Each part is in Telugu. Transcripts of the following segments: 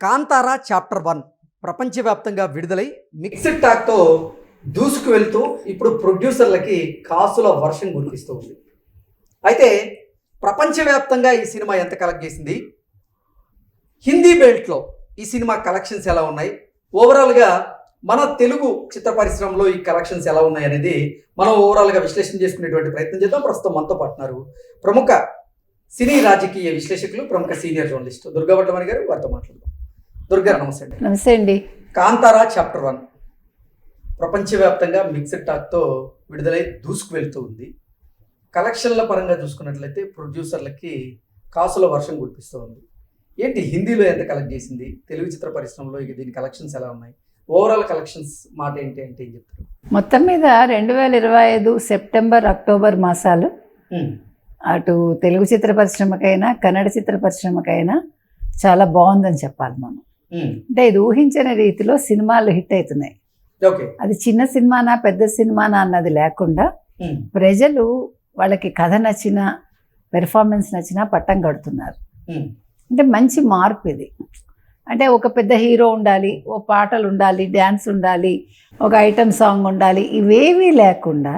కాంతారా చాప్టర్ 1 ప్రపంచవ్యాప్తంగా విడుదలై మిక్స్డ్ టాక్తో దూసుకు వెళ్తూ ఇప్పుడు ప్రొడ్యూసర్లకి కాసుల వర్షం కురిపిస్తూ ఉంది. అయితే ప్రపంచవ్యాప్తంగా ఈ సినిమా ఎంత కలెక్ట్ చేసింది, హిందీ బెల్ట్లో ఈ సినిమా కలెక్షన్స్ ఎలా ఉన్నాయి, ఓవరాల్గా మన తెలుగు చిత్ర పరిశ్రమలో ఈ కలెక్షన్స్ ఎలా ఉన్నాయి అనేది మనం ఓవరాల్గా విశ్లేషణ చేసుకునేటువంటి ప్రయత్నం చేద్దాం. ప్రస్తుతం మనతో పాటున్నారు ప్రముఖ సినీ రాజకీయ విశ్లేషకులు, ప్రముఖ సీనియర్ జర్నలిస్ట్ దుర్గా వడ్లమణి గారు. వారితో మాట్లాడదాం. దుర్గా, నమస్తే అండి. నమస్తే అండి. కాంతారా చాప్టర్ 1 ప్రపంచవ్యాప్తంగా మిక్స్డ్ టాక్తో విడుదలై దూసుకు వెళ్తూ ఉంది. కలెక్షన్ల పరంగా చూసుకున్నట్లయితే ప్రొడ్యూసర్లకి కాసుల వర్షం కురిపిస్తూ ఉంది. ఏంటి హిందీలో ఎంత కలెక్ట్ చేసింది, తెలుగు చిత్ర పరిశ్రమలో దీని కలెక్షన్స్ ఎలా ఉన్నాయి, ఓవరాల్ కలెక్షన్స్ మాట ఏంటి అంటే ఏం చెప్తారు? మొత్తం మీద 2025 సెప్టెంబర్ అక్టోబర్ మాసాలు అటు తెలుగు చిత్ర పరిశ్రమకైనా కన్నడ చిత్ర పరిశ్రమకైనా చాలా బాగుందని చెప్పాలి మనం. అంటే ఇది ఊహించని రీతిలో సినిమాలు హిట్ అవుతున్నాయి. అది చిన్న సినిమానా పెద్ద సినిమానా అన్నది లేకుండా ప్రజలు వాళ్ళకి కథ నచ్చినా పెర్ఫార్మెన్స్ నచ్చినా పట్టం కడుతున్నారు. అంటే మంచి మార్పు ఇది. అంటే ఒక పెద్ద హీరో ఉండాలి, ఓ పాటలు ఉండాలి, డ్యాన్స్ ఉండాలి, ఒక ఐటమ్ సాంగ్ ఉండాలి, ఇవేవీ లేకుండా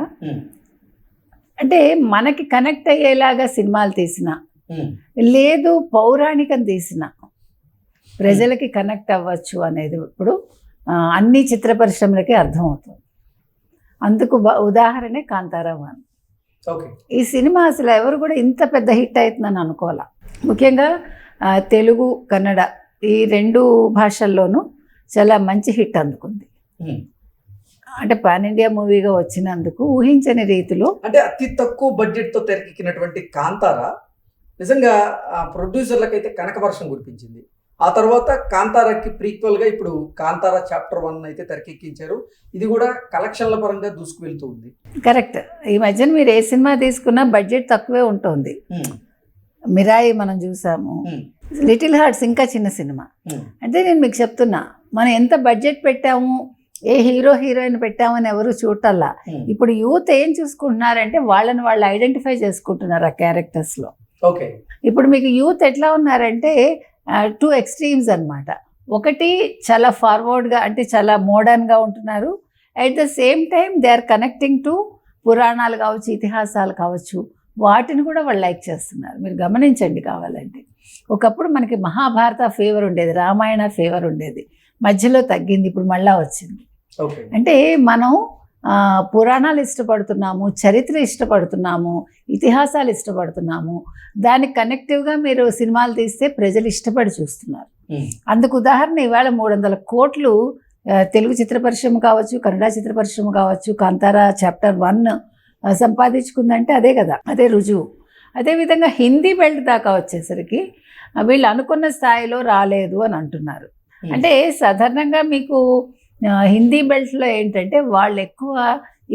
అంటే మనకి కనెక్ట్ అయ్యేలాగా సినిమాలు తీసిన, లేదు పౌరాణికం తీసిన ప్రజలకి కనెక్ట్ అవ్వచ్చు అనేది ఇప్పుడు అన్ని చిత్ర పరిశ్రమలకి అర్థమవుతుంది. అందుకు ఉదాహరణే కాంతారా 1. ఈ సినిమా అసలు ఎవరు కూడా ఇంత పెద్ద హిట్ అవుతుందని అనుకోవాలా. ముఖ్యంగా తెలుగు కన్నడ ఈ రెండు భాషల్లోనూ చాలా మంచి హిట్ అందుకుంది. అంటే పాన్ ఇండియా మూవీగా వచ్చినందుకు ఊహించని రీతిలో, అంటే అతి తక్కువ బడ్జెట్తో తెరకెక్కినటువంటి కాంతారా నిజంగా ప్రొడ్యూసర్లకైతే కనక వర్షం కురిపించింది. ఆ తర్వాత కాంతారాకి ప్రీక్వల్గా ఇప్పుడు కాంతారా చాప్టర్ 1 అయితే తెరకెక్కించారు. ఇది కూడా కలెక్షన్ల పరంగా దూసుకు వెళ్తూ ఉంది. కరెక్ట్. ఈ మధ్యన మీరు ఏ సినిమా తీసుకున్నా బడ్జెట్ తక్కువే ఉంటుంది. మిరాయి మనం చూసాము, లిటిల్ హార్ట్స్ ఇంకా చిన్న సినిమా. అంటే నేను మీకు చెప్తున్నా, మనం ఎంత బడ్జెట్ పెట్టాము, ఏ హీరో హీరోయిన్ పెట్టామని ఎవరు చూడటల్లా. ఇప్పుడు యూత్ ఏం చూసుకుంటున్నారంటే వాళ్ళని వాళ్ళు ఐడెంటిఫై చేసుకుంటున్నారు ఆ క్యారెక్టర్స్లో. ఓకే. ఇప్పుడు మీకు యూత్ ఎట్లా ఉన్నారంటే 2 ఎక్స్ట్రీమ్స్ అనమాట. ఒకటి చాలా ఫార్వర్డ్గా అంటే చాలా మోడర్న్గా ఉంటున్నారు. At the same time they are connecting to పురాణాలు కావచ్చు, ఇతిహాసాలు కావచ్చు, వాటిని కూడా వాళ్ళు లైక్ చేస్తున్నారు. మీరు గమనించండి కావాలంటే. ఒకప్పుడు మనకి మహాభారత ఫేవర్ ఉండేది, రామాయణ ఫేవర్ ఉండేది, మధ్యలో తగ్గింది, ఇప్పుడు మళ్ళా వచ్చింది. అంటే మనం పురాణాలు ఇష్టపడుతున్నాము, చరిత్ర ఇష్టపడుతున్నాము, ఇతిహాసాలు ఇష్టపడుతున్నాము. దానికి కనెక్టివ్గా మీరు సినిమాలు తీస్తే ప్రజలు ఇష్టపడి చూస్తున్నారు. అందుకు ఉదాహరణ ఇవాళ 300 కోట్లు తెలుగు చిత్ర పరిశ్రమ కావచ్చు, కన్నడ చిత్ర పరిశ్రమ కావచ్చు, కాంతారా చాప్టర్ 1 సంపాదించుకుందంటే అదే కదా, అదే రుజువు. అదేవిధంగా హిందీ బెల్ట్ దాకా వచ్చేసరికి వీళ్ళు అనుకున్న స్థాయిలో రాలేదు అని అంటున్నారు. అంటే సాధారణంగా మీకు హిందీ బెల్ట్లో ఏంటంటే వాళ్ళు ఎక్కువ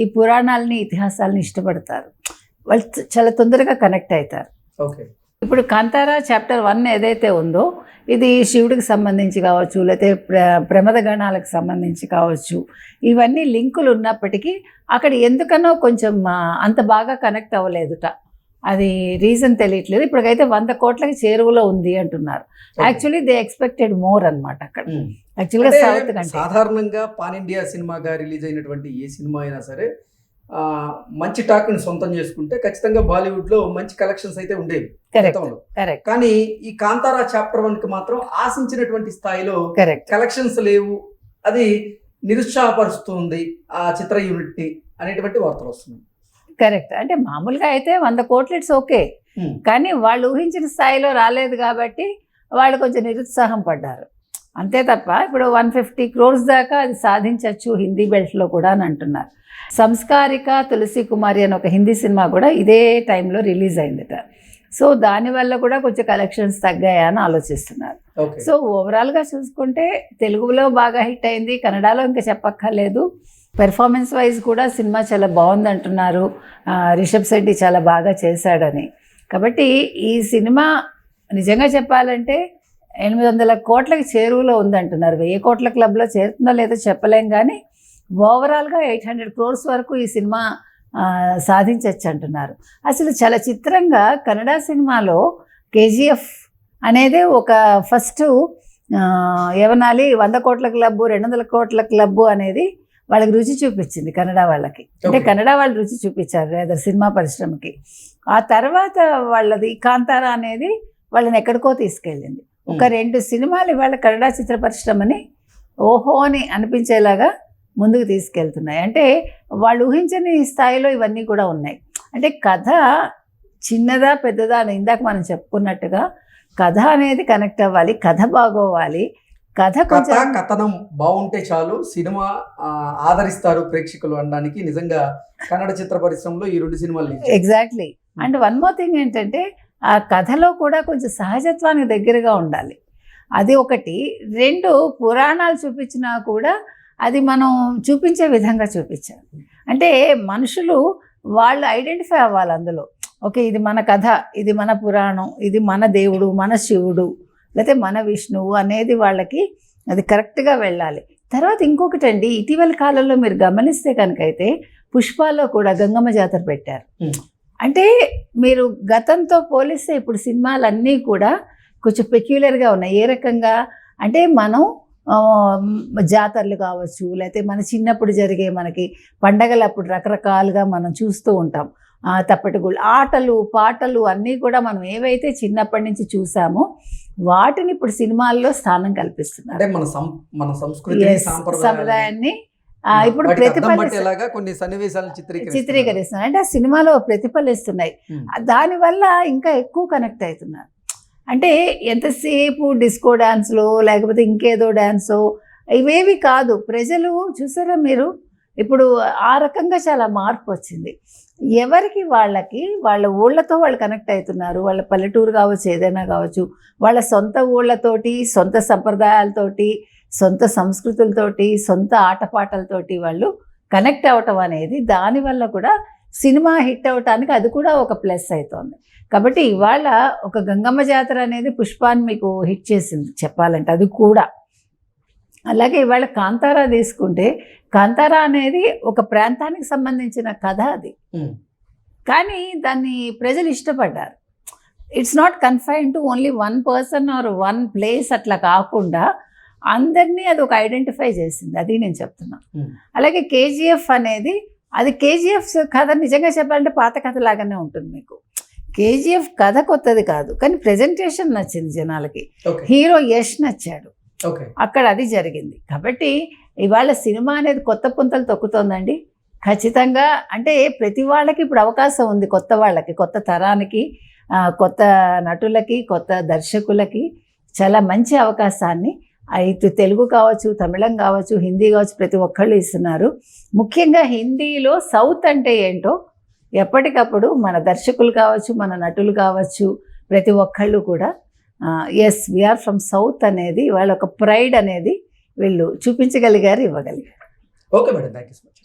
ఈ పురాణాలని ఇతిహాసాలని ఇష్టపడతారు, వాళ్ళు చాలా తొందరగా కనెక్ట్ అవుతారు. ఇప్పుడు కాంతారా చాప్టర్ 1 ఏదైతే ఉందో ఇది శివుడికి సంబంధించి కావచ్చు, లేకపోతే ప్రమద గణాలకు సంబంధించి కావచ్చు, ఇవన్నీ లింకులు ఉన్నప్పటికీ అక్కడ ఎందుకనో కొంచెం అంత బాగా కనెక్ట్ అవ్వలేదుట. అది రీజన్ తెలియట్లేదు. ఇప్పటికైతే 100 కోట్లకి చేరువలో ఉంది అంటున్నారు. యాక్చువల్లీ దే ఎక్స్పెక్టెడ్ మోర్ అనమాట అక్కడ. యాక్చువల్గా సౌత్ కంటే సాధారణంగా పాన్ ఇండియా సినిమాగా రిలీజ్ అయినటువంటి ఏ సినిమా అయినా సరే మంచి టాక్ని సొంతం చేసుకుంటే ఖచ్చితంగా బాలీవుడ్లో మంచి కలెక్షన్స్ అయితే ఉండేవి గతంలో. కానీ ఈ కాంతారా చాప్టర్ 1కి మాత్రం ఆశించినటువంటి స్థాయిలో కలెక్షన్స్ లేవు, అది నిరుత్సాహపరుస్తుంది ఆ చిత్ర యూనిట్ని అనేటువంటి వార్తలు వస్తున్నాయి. కరెక్ట్. అంటే మామూలుగా అయితే 100 కోట్లు ఇట్స్ ఓకే, కానీ వాళ్ళు ఊహించిన స్థాయిలో రాలేదు కాబట్టి వాళ్ళు కొంచెం నిరుత్సాహం పడ్డారు అంతే తప్ప ఇప్పుడు 150 crores దాకా అది సాధించవచ్చు హిందీ బెల్ట్లో కూడా అని అంటున్నారు. సంస్కారిక తులసి కుమారి అని ఒక హిందీ సినిమా కూడా ఇదే టైంలో రిలీజ్ అయిందట. సో దానివల్ల కూడా కొంచెం కలెక్షన్స్ తగ్గాయా అని ఆలోచిస్తున్నారు. సో ఓవరాల్గా చూసుకుంటే తెలుగులో బాగా హిట్ అయింది, కన్నడలో ఇంకా చెప్పక్కర్లేదు. పెర్ఫార్మెన్స్ వైజ్ కూడా సినిమా చాలా బాగుంది అంటున్నారు, రిషబ్ శెట్టి చాలా బాగా చేశాడని. కాబట్టి ఈ సినిమా నిజంగా చెప్పాలంటే 800 కోట్లకి చేరువలో ఉందంటున్నారు. 1000 కోట్ల క్లబ్లో చేరుతుందో లేదో చెప్పలేం, కానీ ఓవరాల్గా 800 crores వరకు ఈ సినిమా సాధించవచ్చు అంటున్నారు. అసలు చాలా చిత్రంగా కన్నడ సినిమాలో KGF అనేది ఒక ఫస్ట్ ఏమనాలి 100 కోట్ల క్లబ్బు 200 కోట్ల క్లబ్బు అనేది వాళ్ళకి రుచి చూపించింది కన్నడ వాళ్ళకి. అంటే Okay. కన్నడ వాళ్ళు రుచి చూపించారు లేదా సినిమా పరిశ్రమకి. ఆ తర్వాత వాళ్ళది కాంతారా అనేది వాళ్ళని ఎక్కడికో తీసుకెళ్ళింది. ఒక 2 సినిమాలు ఇవాళ కన్నడ చిత్ర పరిశ్రమని ఓహో అని అనిపించేలాగా ముందుకు తీసుకెళ్తున్నాయి. అంటే వాళ్ళు ఊహించని స్థాయిలో ఇవన్నీ కూడా ఉన్నాయి. అంటే కథ చిన్నదా పెద్దదా అని ఇందాక మనం చెప్పుకున్నట్టుగా కథ అనేది కనెక్ట్ అవ్వాలి, కథ బాగోవాలి, కథ కొంచెం కథనం బాగుంటే చాలు సినిమా ఆదరిస్తారు ప్రేక్షకులు అనడానికి నిజంగా కన్నడ చిత్ర పరిశ్రమలో ఈ 2 సినిమాలు exactly. And one more thing ఏంటంటే ఆ కథలో కూడా కొంచెం సహజత్వానికి దగ్గరగా ఉండాలి. అది ఒకటి. 2 పురాణాలు చూపించినా కూడా అది మనం చూపించే విధంగా చూపించాలి. అంటే మనుషులు వాళ్ళు ఐడెంటిఫై అవ్వాలి అందులో. ఓకే, ఇది మన కథ, ఇది మన పురాణం, ఇది మన దేవుడు, మన శివుడు, లేకపోతే మన విష్ణువు అనేది వాళ్ళకి అది కరెక్ట్గా వెళ్ళాలి. తర్వాత ఇంకొకటి అండి, ఇటీవల కాలంలో మీరు గమనిస్తే కనుకైతే పుష్పాలో కూడా గంగమ్మ జాతర పెట్టారు. అంటే మీరు గతంతో పోలిస్తే ఇప్పుడు సినిమాలన్నీ కూడా కొంచెం పెక్యులర్గా ఉన్నాయి. ఏ రకంగా అంటే మనం జాతరలు కావచ్చు, లేకపోతే మన చిన్నప్పుడు జరిగే మనకి పండగలప్పుడు రకరకాలుగా మనం చూస్తూ ఉంటాం. తప్పటిగుళ్ళు, ఆటలు పాటలు అన్నీ కూడా మనం ఏవైతే చిన్నప్పటి నుంచి చూసామో వాటిని ఇప్పుడు సినిమాల్లో స్థానం కల్పిస్తున్నారు. అంటే మన సంస్కృతి సంప్రదాయాన్ని ఇప్పుడు కొన్ని సన్నివేశాలను చిత్రీకరిస్తున్నారు. అంటే ఆ సినిమాలో ప్రతిఫలిస్తున్నాయి. దానివల్ల ఇంకా ఎక్కువ కనెక్ట్ అవుతున్నారు. అంటే ఎంతసేపు డిస్కో డ్యాన్స్లో లేకపోతే ఇంకేదో డ్యాన్సో ఇవేవి కాదు. ప్రజలు చూసారా మీరు, ఇప్పుడు ఆ రకంగా చాలా మార్పు వచ్చింది. ఎవరికి వాళ్ళకి వాళ్ళ ఊళ్ళతో వాళ్ళు కనెక్ట్ అవుతున్నారు. వాళ్ళ పల్లెటూరు కావచ్చు, ఏదైనా కావచ్చు, వాళ్ళ సొంత ఊళ్ళతోటి, సొంత సంప్రదాయాలతోటి, సొంత సంస్కృతులతోటి, సొంత ఆటపాటలతోటి వాళ్ళు కనెక్ట్ అవ్వటం అనేది దానివల్ల కూడా సినిమా హిట్ అవ్వటానికి అది కూడా ఒక ప్లస్ అవుతుంది. కాబట్టి ఇవాళ ఒక గంగమ్మ జాతర అనేది పుష్పాన్ని మీకు హిట్ చేసింది చెప్పాలంటే, అది కూడా. అలాగే ఇవాళ కాంతారా తీసుకుంటే కాంతారా అనేది ఒక ప్రాంతానికి సంబంధించిన కథ అది, కానీ దాన్ని ప్రజలు ఇష్టపడ్డారు. It's not confine to only 1 person are 1 place అట్లా కాకుండా అందరినీ అది ఒక ఐడెంటిఫై చేసింది. అది నేను చెప్తున్నా. అలాగే కేజీఎఫ్ అనేది అది కేజీఎఫ్ కథ నిజంగా చెప్పాలంటే పాత కథ లాగానే ఉంటుంది మీకు. కేజీఎఫ్ కథ కొత్తది కాదు, కానీ ప్రెజెంటేషన్ నచ్చింది జనాలకి. హీరో యష్ నచ్చాడు, అక్కడ అది జరిగింది. కాబట్టి ఇవాళ సినిమా అనేది కొత్త పుంతలు తొక్కుతోందండి ఖచ్చితంగా. అంటే ప్రతి వాళ్ళకి ఇప్పుడు అవకాశం ఉంది, కొత్త వాళ్ళకి, కొత్త తరానికి, కొత్త నటులకి, కొత్త దర్శకులకి చాలా మంచి అవకాశాన్ని ఇటు తెలుగు కావచ్చు, తమిళం కావచ్చు, హిందీ కావచ్చు, ప్రతి ఒక్కళ్ళు ఇస్తున్నారు. ముఖ్యంగా హిందీలో సౌత్ అంటే ఏంటో ఎప్పటికప్పుడు మన దర్శకులు కావచ్చు, మన నటులు కావచ్చు, ప్రతి ఒక్కళ్ళు కూడా ఎస్ వీఆర్ ఫ్రమ్ సౌత్ అనేది వాళ్ళ ఒక ప్రైడ్ అనేది వీళ్ళు చూపించగలిగారు, ఇవ్వగలిగారు. Okay madam, thank you so much.